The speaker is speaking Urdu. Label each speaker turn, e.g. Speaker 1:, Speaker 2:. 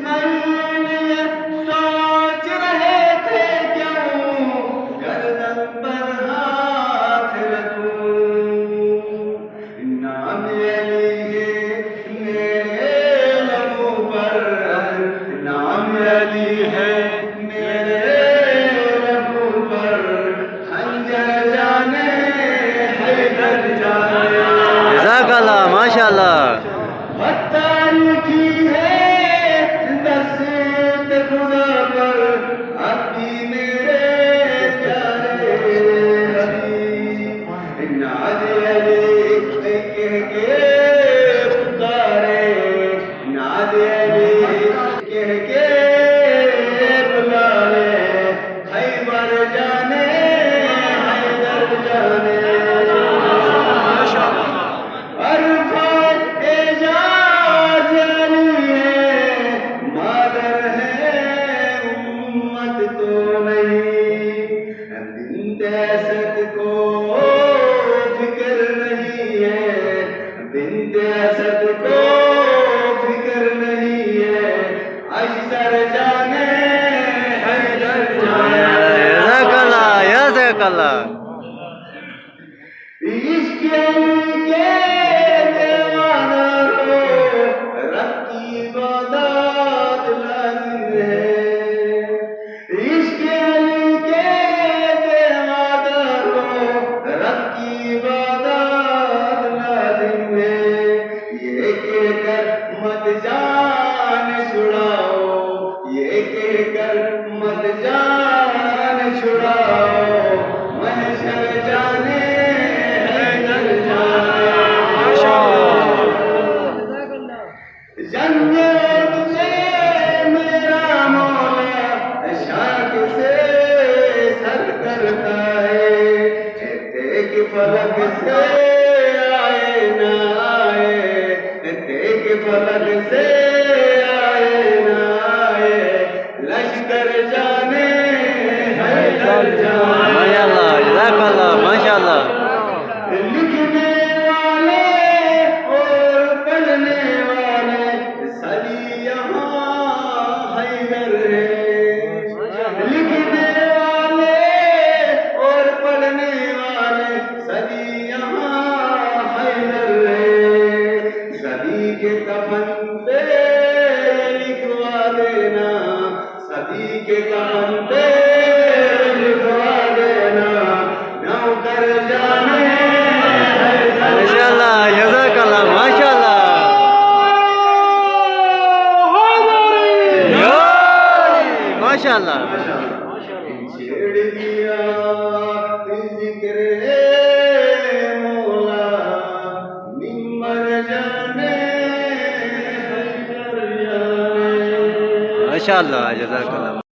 Speaker 1: اسماعیل یہ سوچ رہے تھے کیوں گردن پر ہاتھ رکھوں، نام علی ہے میرے لبوں پر، نام علی ہے میرے لبوں پر، خنجر جانے حیدر جانے۔
Speaker 2: جزاک اللہ، ماشاء اللہ۔
Speaker 1: کی ہے دست خدا پر، اب بھی میرے پیارے حبیب ناز علی کہہ کے پکارے، ناز علی کہہ کے بلارے، خیبر جانے حیدر جانے۔ اسد کو فکر نہیں ہے، بنت اسد کو فکر نہیں ہے، اشتر جانے حیدر جانے۔
Speaker 2: جزاک اللہ، جزاک اللہ۔
Speaker 1: عشق علی کے دیوانہ کو رب کی عبادت لازم ہے، عشق علی کے رب کی عبادت لازم ہے، یہ کہہ کر مت جان چھڑاؤ، یہ کہہ کر مت جان چھڑاؤ، محشر جانے حیدر جانے۔ جنگ سے میرا مولا شاک سے سر کرتا ہے، فلک سے آئے نہ آئے، دیکھ فلک سے آئے نہ آئے، لشکر جانے حیدر جانے۔
Speaker 2: ماشاء اللہ، جزاک اللہ، ماشاء اللہ۔
Speaker 1: لکھنے والے اور پڑھنے والے سبھی یہاں حیدر ہے، لکھنے والے اور پڑھنے والے سبھی یہاں حیدر ہے، سبھی کے کفن پہ لکھوا دینا، سبھی کے کفن پہ لکھوا دینا، نوکر جانے
Speaker 2: ماشاء اللہ، جزاک اللہ، ماشاء اللہ۔ ماشاء اللہ۔
Speaker 1: چھیڑ دیا ذکر مولا، ممبر جانے حیدر جانے۔
Speaker 2: ماشاء اللہ، جزاک اللہ۔